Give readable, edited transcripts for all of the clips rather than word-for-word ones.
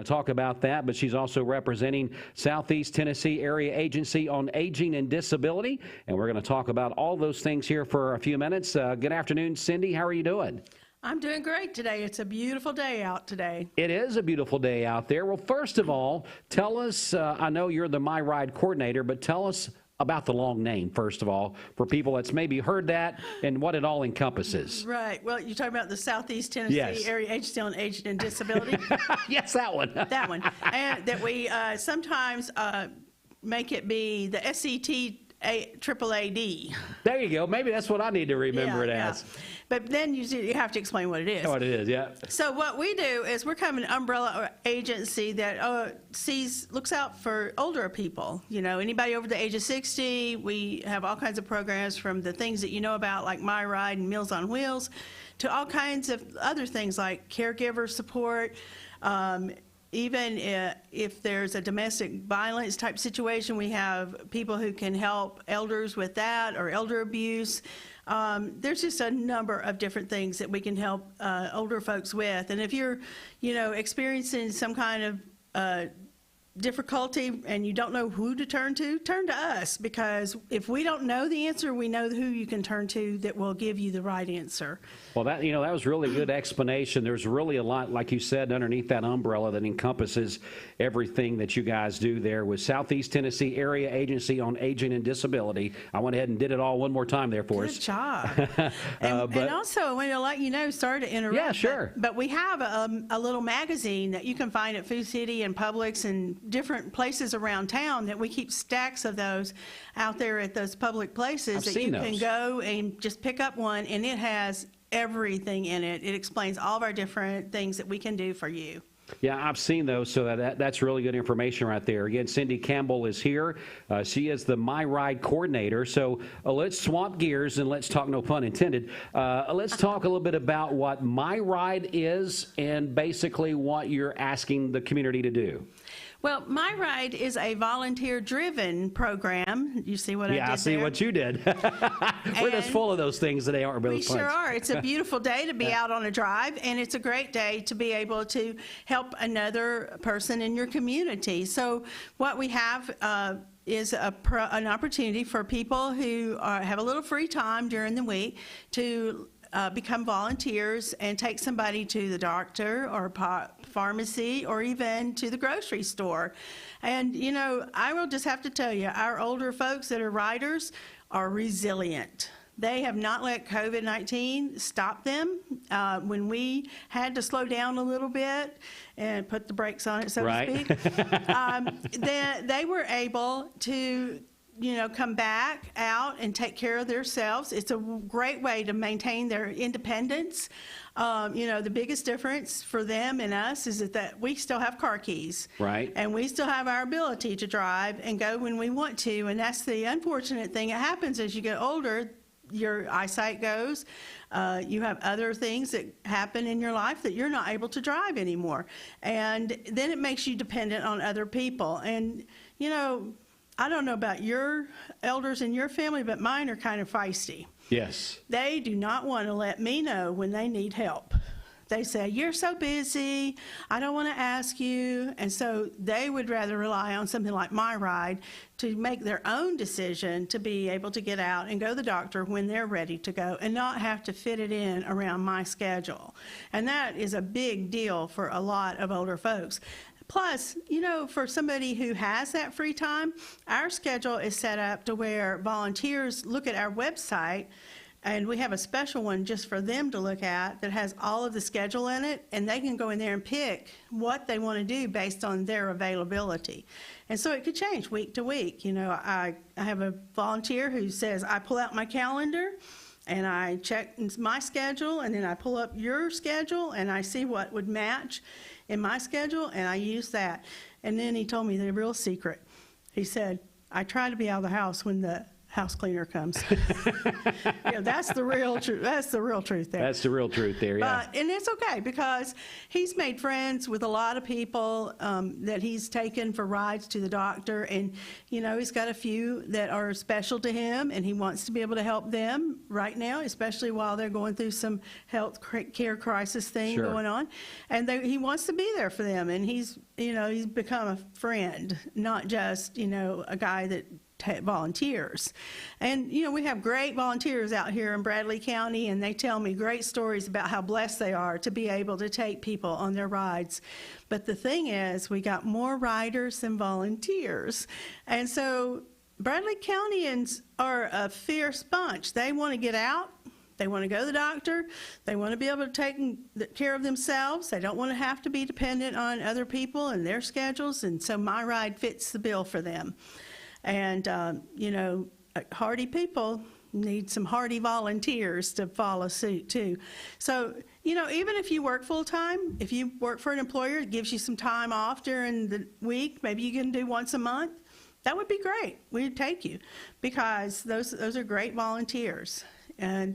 to talk about that, but she's also representing Southeast Tennessee Area Agency on Aging and Disability, and we're going to talk about all those things here for a few minutes. Good afternoon, Cindy. How are you doing? I'm doing great today. It's a beautiful day out today. It is a beautiful day out there. Well, first of all, tell us, I know you're the My Ride coordinator, but tell us about the long name, first of all, for people that's maybe heard that and what it all encompasses. Right. Well, you're talking about the Southeast Tennessee Area Agency on Aging and Disability. Yes, that one. That one. And that we sometimes make it be the SCTAAAD. There you go. Maybe that's what I need to remember it as. But then you have to explain what it is. What it is, yeah. So what we do is we're kind of an umbrella agency that looks out for older people. You know, anybody over the age of 60. We have all kinds of programs, from the things that you know about, like My Ride and Meals on Wheels, to all kinds of other things like caregiver support. Even if there's a domestic violence type situation, we have people who can help elders with that, or elder abuse. There's just a number of different things that we can help older folks with. And if you're, experiencing some kind of difficulty and you don't know who to turn to us, because if we don't know the answer, we know who you can turn to that will give you the right answer. Well, that was really good explanation. There's really a lot, like you said, underneath that umbrella that encompasses everything that you guys do there with Southeast Tennessee Area Agency on Aging and Disability. I went ahead and did it all one more time there for us. Good job. And also, I want to let you know, sorry to interrupt. Yeah, sure. But we have a little magazine that you can find at Food City and Publix and different places around town, that we keep stacks of those out there at those public places that you can go and just pick up one, and it has everything in it. It explains all of our different things that we can do for you. Yeah, I've seen those, so that's really good information right there. Again, Cindy Campbell is here. She is the My Ride coordinator. So let's swap gears and let's talk, no pun intended, let's talk a little bit about what My Ride is and basically what you're asking the community to do. Well, My Ride is a volunteer-driven program. You see what I did there? Yeah, I see what you did. We're just full of those things today, aren't we? We sure are. It's a beautiful day to be out on a drive, and it's a great day to be able to help another person in your community. So what we have is an opportunity for people who have a little free time during the week to become volunteers and take somebody to the doctor or pharmacy or even to the grocery store. And, I will just have to tell you, our older folks that are riders are resilient. They have not let COVID-19 stop them. When we had to slow down a little bit and put the brakes on it, so to speak, they were able to come back out and take care of themselves. It's a great way to maintain their independence. The biggest difference for them and us is that we still have car keys. Right. And we still have our ability to drive and go when we want to. And that's the unfortunate thing that happens as you get older. Your eyesight goes. You have other things that happen in your life that you're not able to drive anymore. And then it makes you dependent on other people. And, I don't know about your elders in your family, but mine are kind of feisty. Yes. They do not want to let me know when they need help. They say, "You're so busy, I don't want to ask you." And so they would rather rely on something like My Ride to make their own decision to be able to get out and go to the doctor when they're ready to go and not have to fit it in around my schedule. And that is a big deal for a lot of older folks. Plus, for somebody who has that free time, our schedule is set up to where volunteers look at our website, and we have a special one just for them to look at that has all of the schedule in it, and they can go in there and pick what they want to do based on their availability. And so it could change week to week. I have a volunteer who says, I pull out my calendar and I check my schedule, and then I pull up your schedule and I see what would match in my schedule, and I use that. And then he told me the real secret. He said, I try to be out of the house when the house cleaner comes. That's the real truth. That's the real truth there. That's the real truth there, yeah. And it's okay because he's made friends with a lot of people that he's taken for rides to the doctor. And, he's got a few that are special to him, and he wants to be able to help them right now, especially while they're going through some health care crisis thing Sure. going on. And he wants to be there for them. And he's become a friend, not just, a guy that volunteers. And, we have great volunteers out here in Bradley County, and they tell me great stories about how blessed they are to be able to take people on their rides. But the thing is, we got more riders than volunteers. And so Bradley Countyans are a fierce bunch. They want to get out. They want to go to the doctor. They want to be able to take care of themselves. They don't want to have to be dependent on other people and their schedules. And so my ride fits the bill for them. And, hardy people need some hardy volunteers to follow suit, too. So, even if you work full-time, if you work for an employer that gives you some time off during the week, maybe you can do once a month, that would be great. We'd take you because those are great volunteers. And,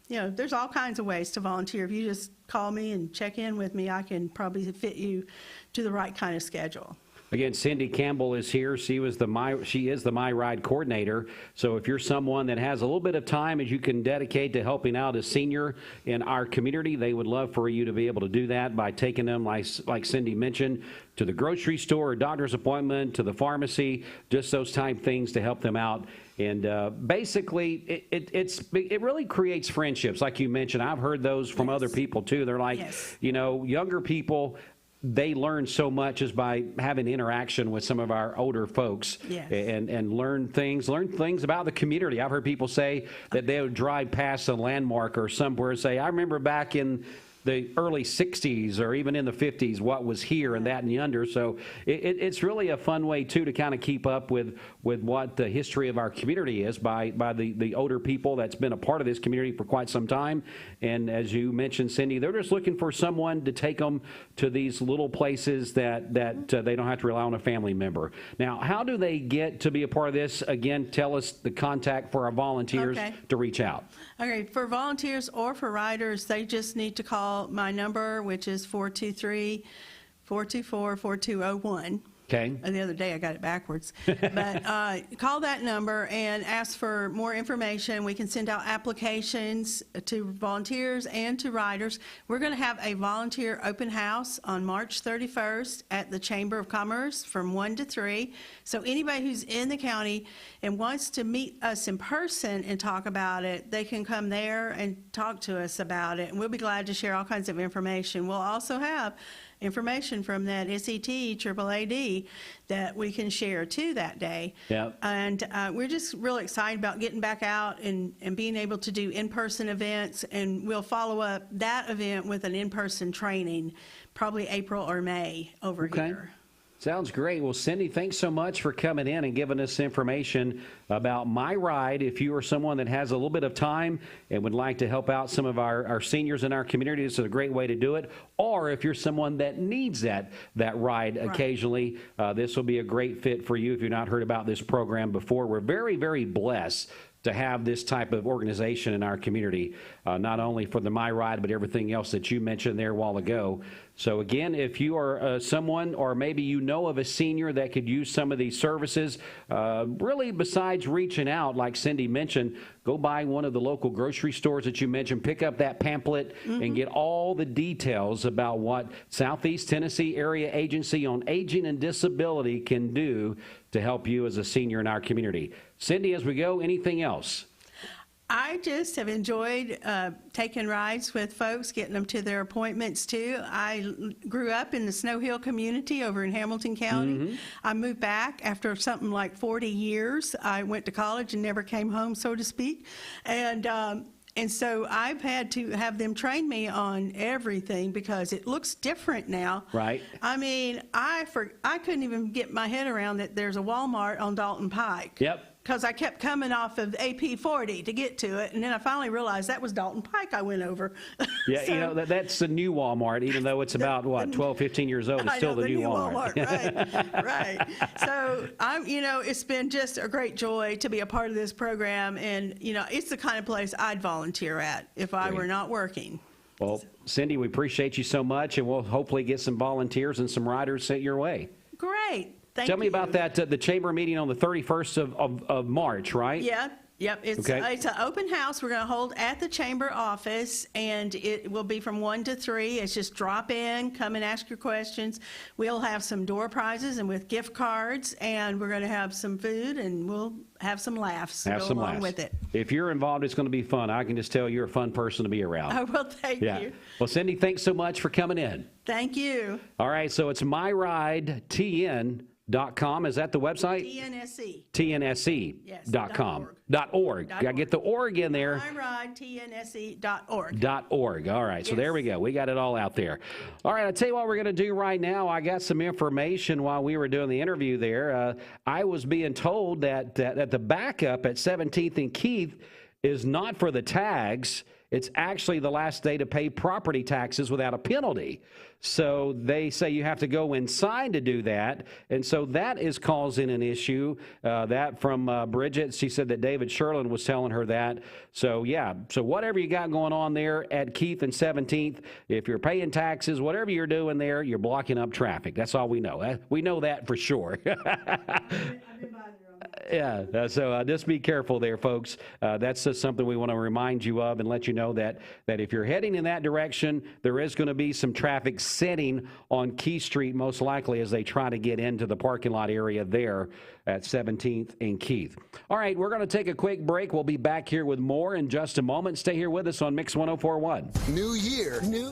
there's all kinds of ways to volunteer. If you just call me and check in with me, I can probably fit you to the right kind of schedule. Again, Cindy Campbell is here. She is the My Ride coordinator. So if you're someone that has a little bit of time as you can dedicate to helping out a senior in our community, they would love for you to be able to do that by taking them, like Cindy mentioned, to the grocery store, a doctor's appointment, to the pharmacy, just those type things to help them out. And basically, it really creates friendships, like you mentioned. I've heard those from other people, too. They're like, younger people, they learn so much just by having interaction with some of our older folks. Yes. And learn things about the community. I've heard people say that they would drive past a landmark or somewhere and say, I remember back in the early 60s or even in the 50s what was here and that and yonder. So it's really a fun way, too, to kind of keep up with what the history of our community is by the older people that's been a part of this community for quite some time. And as you mentioned, Cindy, they're just looking for someone to take them to these little places that they don't have to rely on a family member. Now, how do they get to be a part of this? Again, tell us the contact for our volunteers to reach out. Okay, for volunteers or for riders, they just need to call my number, which is 423-424-4201. Okay. The other day I got it backwards. But call that number and ask for more information. We can send out applications to volunteers and to riders. We're going to have a volunteer open house on March 31st at the Chamber of Commerce from 1 to 3. So anybody who's in the county and wants to meet us in person and talk about it, they can come there and talk to us about it. And we'll be glad to share all kinds of information. We'll also have information from that SET, AAAD that we can share too that day. Yep. And we're just really excited about getting back out and being able to do in-person events. And we'll follow up that event with an in-person training, probably April or May over here. Sounds great. Well, Cindy, thanks so much for coming in and giving us information about My Ride. If you are someone that has a little bit of time and would like to help out some of our seniors in our community, this is a great way to do it. Or if you're someone that needs that ride occasionally, this will be a great fit for you if you've not heard about this program before. We're very, very blessed to have this type of organization in our community, not only for the My Ride, but everything else that you mentioned there a while ago. So again, if you are someone, or maybe you know of a senior that could use some of these services, really besides reaching out, like Cindy mentioned, go by one of the local grocery stores that you mentioned, pick up that pamphlet and get all the details about what Southeast Tennessee Area Agency on Aging and Disability can do to help you as a senior in our community. Cindy, as we go, anything else? I just have enjoyed taking rides with folks, getting them to their appointments too. I grew up in the Snow Hill community over in Hamilton County. I moved back after something like 40 years. I went to college and never came home, so to speak. And so I've had to have them train me on everything because it looks different now. Right. I mean, I couldn't even get my head around that there's a Walmart on Dalton Pike. Yep. because I kept coming off of AP 40 to get to it, and then I finally realized that was Dalton Pike I went over. Yeah, So- you know, that's the new Walmart, even though it's about, what, 12, 15 years old, it's I still know, the new Walmart. right, right. So it's been just a great joy to be a part of this program, and it's the kind of place I'd volunteer at if I were not working. Well, Cindy, we appreciate you so much, and we'll hopefully get some volunteers and some riders sent your way. Great. Thank Tell me you. about that, the chamber meeting on the 31st of March, right? Yeah. Yep, it's Okay. it's an open house we're going to hold at the chamber office, and it will be from 1 to 3. It's just drop in, come and ask your questions. We'll have some door prizes and with gift cards, and we're going to have some food, and we'll have some laughs to Have go some along laughs. with it. If you're involved, it's going to be fun. I can just tell you're a fun person to be around. Oh, well, thank Yeah. you. Well, Cindy, thanks so much for coming in. Thank you. All right, so it's myridetn.com. Is that the website? TNSE. TNSE.com. .org. Got to get the org in there. myridetnse.org. .org. All right, so Yes. there we go. We got it all out there. All right, I'll tell you what we're going to do right now. I got some information while we were doing the interview there. I was being told that the backup at 17th and Keith is not for the tags. It's actually the last day to pay property taxes without a penalty. So they say you have to go inside to do that. And so that is causing an issue. That from Bridget. She said that David Sherlin was telling her that. So, yeah. So whatever you got going on there at Keith and 17th, if you're paying taxes, whatever you're doing there, you're blocking up traffic. That's all we know. We know that for sure. Yeah, so just be careful there, folks. That's just something we want to remind you of and let you know that if you're heading in that direction, there is going to be some traffic setting on Key Street, most likely, as they try to get into the parking lot area there at 17th and Keith. All right, we're going to take a quick break. We'll be back here with more in just a moment. Stay here with us on Mix 104.1. New year, new